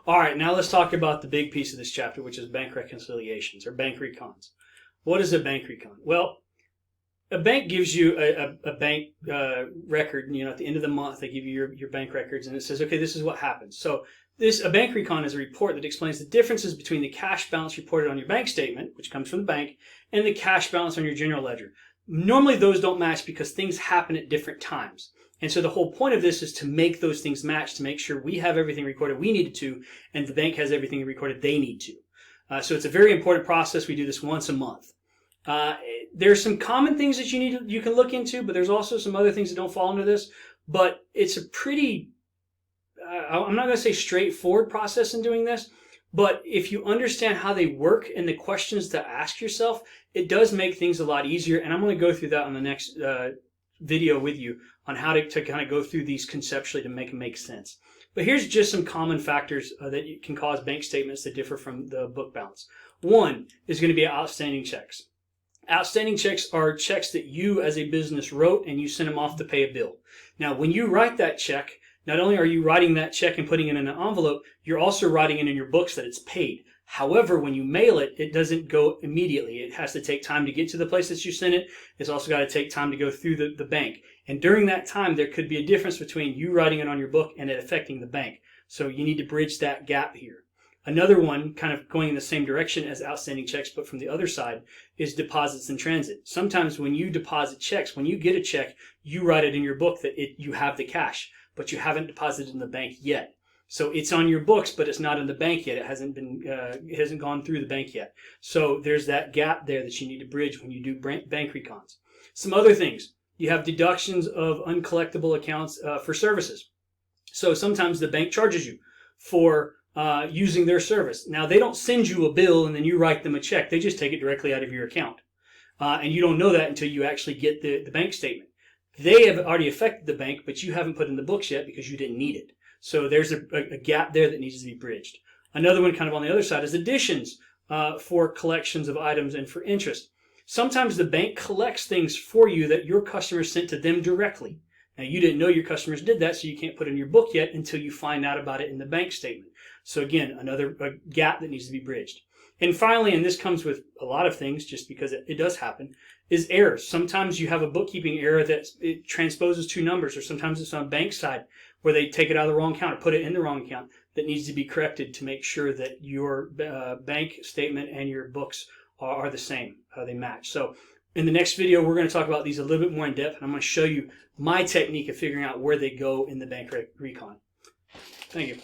All right, now let's talk about the big piece of this chapter, which is bank reconciliations or bank recons. What is a bank recon? Well, a bank gives you a bank record. At the end of the month, they give you your bank records, and it says, okay, this is what happens. So a bank recon is a report that explains the differences between the cash balance reported on your bank statement, which comes from the bank, and the cash balance on your general ledger. Normally, those don't match because things happen at different times. And so the whole point of this is to make those things match, to make sure we have everything recorded we needed to, and the bank has everything recorded they need to. So it's a very important process. We do this once a month. There's some common things that you can look into, but there's also some other things that don't fall into this. But it's a pretty, I'm not going to say straightforward process in doing this, but if you understand how they work and the questions to ask yourself, it does make things a lot easier. And I'm going to go through that on the next video with you on how to kind of go through these conceptually to make them make sense. But here's just some common factors that can cause bank statements that differ from the book balance. One is going to be outstanding checks. Outstanding checks are checks that you as a business wrote and you sent them off to pay a bill. Now, when you write that check, not only are you writing that check and putting it in an envelope, you're also writing it in your books that it's paid. However, when you mail it, it doesn't go immediately. It has to take time to get to the place that you sent it. It's also got to take time to go through the bank. And during that time, there could be a difference between you writing it on your book and it affecting the bank. So you need to bridge that gap here. Another one, kind of going in the same direction as outstanding checks, but from the other side, is deposits in transit. Sometimes when you deposit checks, when you get a check, you write it in your book that you have the cash, but you haven't deposited in the bank yet. So it's on your books, but it's not in the bank yet. It hasn't gone through the bank yet. So there's that gap there that you need to bridge when you do bank recons. Some other things. You have deductions of uncollectible accounts for services. So sometimes the bank charges you for using their service. Now, they don't send you a bill and then you write them a check. They just take it directly out of your account. And you don't know that until you actually get the bank statement. They have already affected the bank, but you haven't put in the books yet because you didn't need it. So there's a gap there that needs to be bridged. Another one kind of on the other side is additions for collections of items and for interest. Sometimes the bank collects things for you that your customers sent to them directly. Now, you didn't know your customers did that, so you can't put it in your book yet until you find out about it in the bank statement. So again, another gap that needs to be bridged. And finally, and this comes with a lot of things just because it does happen, is errors. Sometimes you have a bookkeeping error that it transposes two numbers, or sometimes it's on a bank side where they take it out of the wrong account or put it in the wrong account that needs to be corrected to make sure that your bank statement and your books are the same, they match. So in the next video, we're going to talk about these a little bit more in depth, and I'm going to show you my technique of figuring out where they go in the bank recon. Thank you.